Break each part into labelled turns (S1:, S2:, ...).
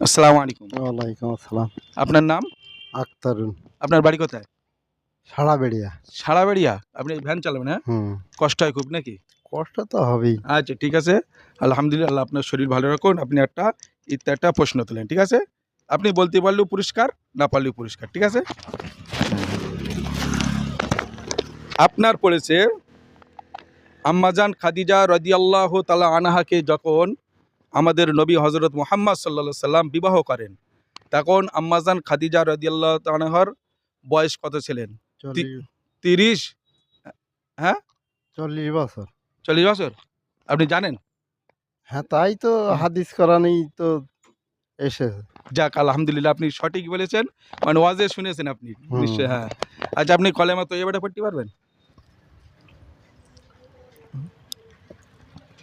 S1: আসসালামু আলাইকুম।
S2: ওয়ালাইকুম আসসালাম।
S1: আপনার নাম?
S2: আক্তারুন।
S1: আপনার বাড়ি কোথায়?
S2: সাড়াবেড়িয়া।
S1: সাড়াবেড়িয়া? আপনি ভ্যান চালাবেন, হ্যাঁ?
S2: হুম।
S1: কষ্ট হয় খুব নাকি?
S2: কষ্ট তো হবেই।
S1: আচ্ছা ঠিক আছে। আলহামদুলিল্লাহ, আল্লাহ আপনার শরীর ভালো রাখুন। আপনি একটা প্রশ্ন তোলেন, ঠিক আছে? আপনি বলতে পারলেও পুরস্কার, না পারলেও পুরস্কার, ঠিক আছে? আপনার পড়েছে আম্মাজান খাদিজা রাদিয়াল্লাহু তাআলা আনহাকে যখন আমাদের নবী হযরত মুহাম্মদ সাল্লাল্লাহু আলাইহি সাল্লাম বিবাহ করেন, তখন আম্মাজান খাদিজা রাদিয়াল্লাহু তাআলা আনহার বয়স কত ছিলেন? 30? হ্যাঁ?
S2: 40 বছর।
S1: 40 বছর? আপনি জানেন?
S2: হ্যাঁ, তাই তো হাদিস কোরআনেই তো এসেছে।
S1: যাক আলহামদুলিল্লাহ, আপনি সঠিক বলেছেন। মানে ওয়াজে শুনেছেন আপনি
S2: হুম।
S1: নিশ্চয়ই, হ্যাঁ। আচ্ছা, আপনি কলেমা তৈয়বাটা পড়তে পারবেন?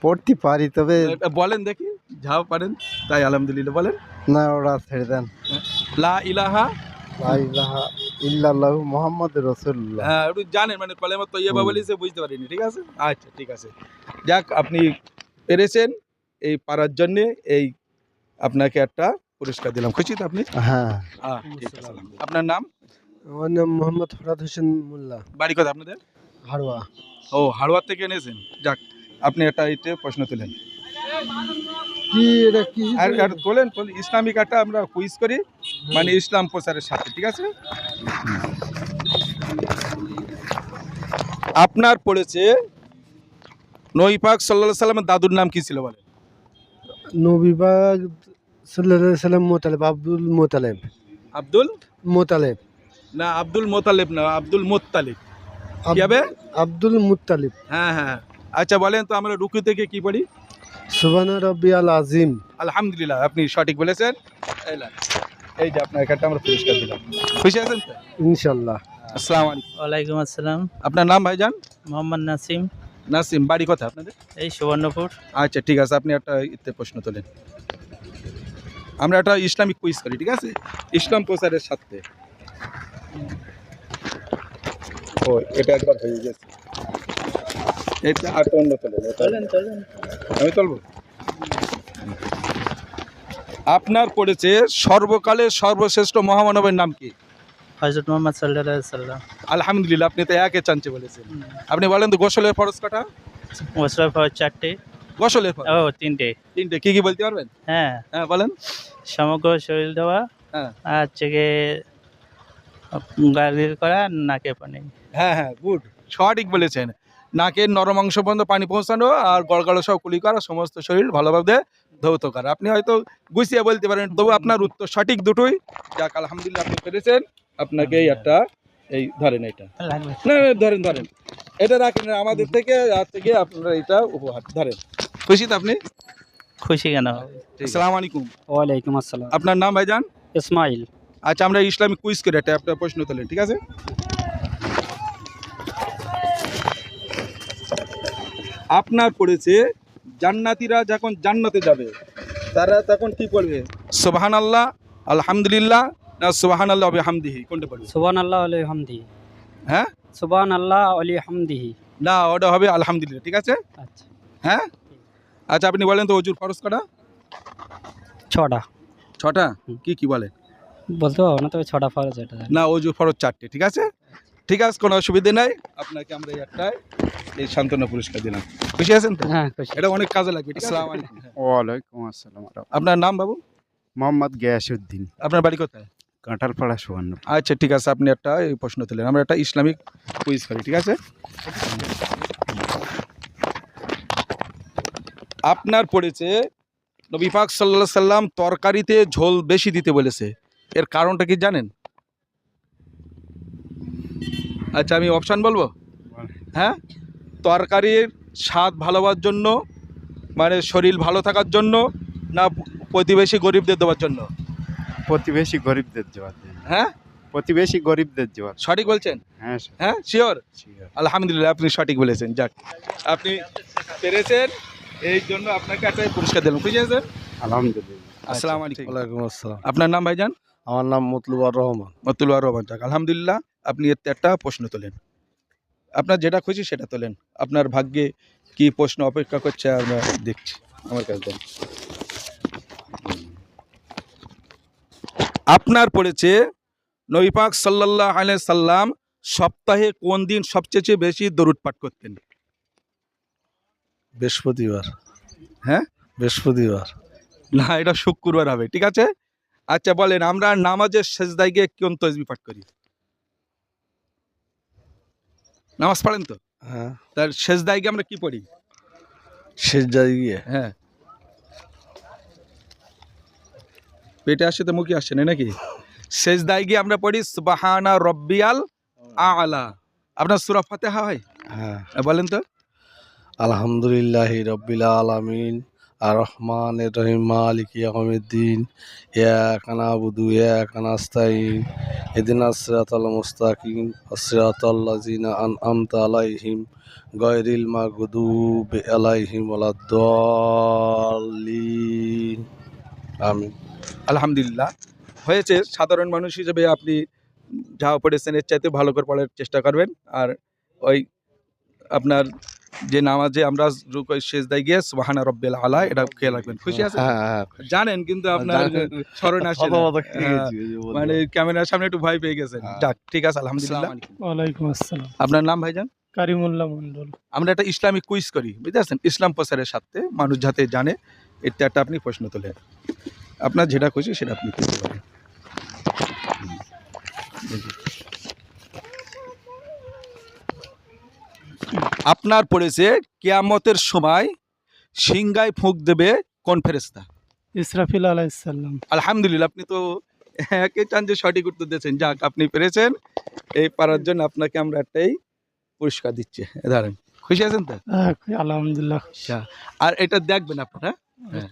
S2: পড়তে পারি, তবে
S1: এটা বলেন দেখি, যাও পারেন তাই আলহামদুলিল্লাহ বলেন।
S2: না, ওরা ছেড়ে দেন।
S1: লা ইলাহা,
S2: লা ইলাহা ইল্লাল্লাহু মুহাম্মাদুর রাসূলুল্লাহ।
S1: হ্যাঁ, আপনি জানেন মানে কলেমা তৈয়বা বলেছে, বুঝতে পারিনি, ঠিক আছে? আচ্ছা ঠিক আছে। যাক, আপনি পেরেছেন। এই পারার জন্যে এই আপনাকে একটা পুরস্কার দিলাম। খুশি তো আপনি?
S2: হ্যাঁ।
S1: ঠিক আছে, আলহামদুলিল্লাহ। আপনার নাম?
S2: আমার নাম মোহাম্মদ ফরহাদ হোসেন মোল্লা।
S1: বাড়ি কোথায় আপনাদের?
S2: হাড়োয়া।
S1: ও, হাড়োয়ার থেকে এনেছেন। যাক, আপনি একটা প্রশ্ন তুলেন।
S2: কি এটা কি?
S1: আর তোলেন ইসলামিক একটা আমরা কুইজ করি, মানে ইসলাম প্রচারের সাথে, ঠিক আছে? আপনার পড়েছে নবী পাক সাল্লাল্লাহু আলাইহি সাল্লামের দাদুর নাম কি ছিল বলেন?
S2: নবী পাক সাল্লাল্লাহু আলাইহি সাল্লাম মোতালেব, আব্দুল মোতালেব।
S1: আব্দুল
S2: মোতালেব।
S1: না, আব্দুল মোতালেব না, আব্দুল মুত্তালিব। কি হবে?
S2: Abdul Muttalib.
S1: হ্যাঁ হ্যাঁ। আচ্ছা বলেন তো, আমরা রুকু থেকে কি পড়ি?
S2: সুবহানা রাব্বিয়াল আযীম।
S1: আলহামদুলিল্লাহ, আপনি সঠিক বলেছেন। এই যে আপনার একটা আমরা পুরস্কার দিলাম। খুশি আছেন তো?
S2: ইনশাআল্লাহ।
S1: আসসালামু আলাইকুম।
S3: ওয়ালাইকুম আসসালাম।
S1: আপনার নাম ভাইজান?
S3: মোহাম্মদ নাসিম।
S1: নাসিম, বাড়ি কোথায় আপনাদের?
S3: এই সুবর্ণপুর।
S1: আচ্ছা ঠিক আছে, আপনি একটা প্রশ্ন তোলেন। আমরা একটা ইসলামিক কুইজ করি, ঠিক আছে? ইসলাম প্রচারের সাথে। ও, এটা একবার হয়ে গেছে। এটা আর অন্য তোলেন। আমি তুলবো। আপনার পড়েছে সর্বকালের সর্বশ্রেষ্ঠ মহামানবের নাম কি?
S3: হযরত মুহাম্মদ সাল্লাল্লাহু আলাইহি সাল্লাম।
S1: আলহামদুলিল্লাহ, আপনি তো একে চান্সে বলেছেন। আপনি বলেন তো গোসলের ফরজ কটা?
S3: গোসলের ফরজ 4টে।
S1: গোসলের ফরজ?
S3: ও 3টে।
S1: 3টে। কি কি বলতে পারবেন?
S3: হ্যাঁ।
S1: হ্যাঁ বলেন।
S3: সমগ্র শরীর ধোয়া,
S1: হ্যাঁ
S3: আর হচ্ছে গিয়ে গার্গল করা, নাকে পানি।
S1: হ্যাঁ হ্যাঁ, গুড, সঠিক বলেছেন। নাকের নরম অংশ পর্যন্ত পানি পৌঁছানো, আর গড়গাড়ো সহ কুলি করা, সমস্ত শরীর ভালোভাবে ধৌত করা। আপনি হয়তো গুছিয়ে বলতে পারেন, তবু আপনার উত্তর সঠিক দুটোই। যাক আলহামদুলিল্লাহ, আপনি পেরেছেন। আপনাকে এই ধরেন, এটা না না, ধরেন এটা রাখেন, আমাদের থেকে আপনারা এটা উপহার ধরেন। খুশি তো আপনি?
S3: খুশি কেন?
S1: আসসালামু আলাইকুম।
S2: ওয়ালাইকুম আসসালাম।
S1: আপনার নাম ভাইজান?
S2: ইসমাইল।
S1: আচ্ছা, আমরা ইসলামিক কুইজ করে একটা প্রশ্ন তোলেন, ঠিক আছে? আপনার পড়েছে জান্নাতীরা যখন জান্নাতে যাবে, তারা তখন কি পড়বে? সুবহানাল্লাহ, আলহামদুলিল্লাহ, না সুবহানাল্লাহ ওয়া বিহামদিহি, কোনটা পড়বে?
S2: সুবহানাল্লাহ ওয়া বিহামদিহি।
S1: হ্যাঁ?
S2: সুবহানাল্লাহ ওয়া বিহামদিহি।
S1: না, ওটা হবে আলহামদুলিল্লাহ, ঠিক আছে?
S2: আচ্ছা।
S1: হ্যাঁ। আচ্ছা, আপনি বলেন তো ওযুর ফরজ কটা?
S2: 6টা।
S1: 6টা? কি কি বলেন?
S2: বলতে পারবো না, তবে 6টা ফরজ এটা।
S1: না, ওযুর ফরজ 4টে, ঠিক আছে? ঠিক আছে, কোনো অসুবিধা নাই। আপনাকে আমরা এই সান্ত্বনা পুরস্কার দিলাম। খুশি আছেন তো?
S2: হ্যাঁ, খুশি।
S1: এটা অনেক কাজে লাগবে। আসসালামু আলাইকুম।
S4: ওয়ালাইকুম আসসালাম।
S1: আপনার নাম বাবু?
S4: মোহাম্মদ গিয়াসউদ্দিন,
S1: আপনার বাড়ি কোথায়?
S4: কাঁঠালপাড়া সুবর্ণ।
S1: আচ্ছা ঠিক আছে, আপনি এই প্রশ্ন তুলেন। আমরা একটা ইসলামিক কুইজ করি, ঠিক আছে? আপনার পড়েছে নবী পাক সাল্লাল্লাহু আলাইহি সাল্লাম তরকারিতে ঝোল বেশি দিতে বলেছে, এর কারণটা কি জানেন? আচ্ছা, আমি অপশান বলবো। হ্যাঁ, তরকারির স্বাদ ভালোবার জন্য, মানে শরীর ভালো থাকার জন্য, না প্রতিবেশী গরিবদের দেওয়ার জন্য?
S4: প্রতিবেশী গরিবদের জবাব দেন।
S1: হ্যাঁ,
S4: প্রতিবেশী গরিবদের জবাব।
S1: সঠিক বলছেন?
S4: হ্যাঁ
S1: হ্যাঁ, শিওর?
S4: sure.
S1: আলহামদুলিল্লাহ, আপনি সঠিক বলেছেন। যাক, আপনি পেরেছেন, এই জন্য আপনাকে একটা পুরস্কার দিলাম। বুঝে গেছেন?
S4: আলহামদুলিল্লাহ।
S1: আসসালামু আলাইকুম।
S2: ওয়ালাইকুম আসসালাম।
S1: আপনার নাম ভাইজান?
S2: আমার নাম মতলুবুর রহমান।
S1: মতুল্লাহ রহমান। যাক আলহামদুলিল্লাহ, আপনি একটা প্রশ্ন তোলেন। আপনার যেটা খুশি সেটা তোলেন। আপনার ভাগ্যে কি প্রশ্ন অপেক্ষা করছে আমরা দেখছি। আমার কাছে দেন। আপনার পড়েছে নবী পাক সাল্লাল্লাহু আলাইহি সাল্লাম সপ্তাহে কোন দিন সবচেয়ে বেশি দরুদ পাঠ করতেন?
S2: বৃহস্পতিবার।
S1: হ্যাঁ?
S2: বৃহস্পতিবার।
S1: না, এটা শুক্রবার হবে, ঠিক আছে। আচ্ছা বলেন, আমরা নামাজের সেজদায় গিয়ে কোন তসবিহ পাঠ করি? নামাজ পড়েন তো?
S2: হ্যাঁ,
S1: তার সেজদায় গিয়ে আমরা কি পড়ি?
S2: শেষ জায়গায়
S1: হ্যাঁ, পেটে আসে তো মুখে আসছে না নাকি? সেজদায় গিয়ে আমরা পড়ি সুবহানা রব্বিয়াল আলা। আপনার সূরা ফাতিহা হয়?
S2: হ্যাঁ,
S1: বলেন তো।
S2: আলহামদুলিল্লাহি রাব্বিল আলামিন আর রহমানির রহিম মালিকি ইয়াউমিদ্দিন ইয়াকা নাবুদু ওয়া ইয়াকা নাস্তাইন ইহদিনাস সিরাতাল মুস্তাকিম সিরাতাল লাযিনা আন'আমতা আলাইহিম গায়রিল মাগদুবি আলাইহিম ওয়ালাদ-দাল্লিন। আমিন।
S1: আলহামদুলিল্লাহ হয়েছে। সাধারণ মানুষ হিসেবে আপনি যা পড়েছেন এর চাইতে ভালো করে পড়ার চেষ্টা করবেন। আর ওই আপনার যে নামাজে আমরা রুকু সেজদায় গিয়ে সুবহানা রব্বিল আলা এটা খেয়াল রাখবেন। খুশি আছেন?
S2: হ্যাঁ, হ্যাঁ।
S1: জানেন কিন্তু আপনার স্মরণ আসে না। মানে ক্যামেরার সামনে একটু ভয় পেয়ে গেছেন। যাক, ঠিক আছে, আলহামদুলিল্লাহ।
S5: ওয়ালাইকুম আসসালাম।
S1: আপনার নাম ভাইজান?
S5: কারিমুল্লাহ মন্ডল।
S1: আমরা একটা ইসলামিক কুইজ করি, বুঝতে পারছেন? ইসলাম প্রচারের সাথে মানুষ যাতে জানে এটা একটা আপনি প্রশ্ন তোলেন। আপনার যেটা খুশি সেটা আপনি করতে পারেন। আপনার পড়েছে কিয়ামতের সময় সিংগায় ফুঁক দেবে কোন ফেরেশতা?
S5: ইসরাফিল আলাইহিস সালাম।
S1: আলহামদুলিল্লাহ, আপনি তো একে চান যে সঠিক উত্তর দিয়েছেন। যাক, আপনি পেরেছেন। এই পারার জন্য আপনাকে আমরা একটাই পুরস্কার দিচ্ছি। ধরেন, খুশি আছেন তো?
S5: আলহামদুলিল্লাহ।
S1: আর এটা দেখবেন আপনারা। হ্যাঁ।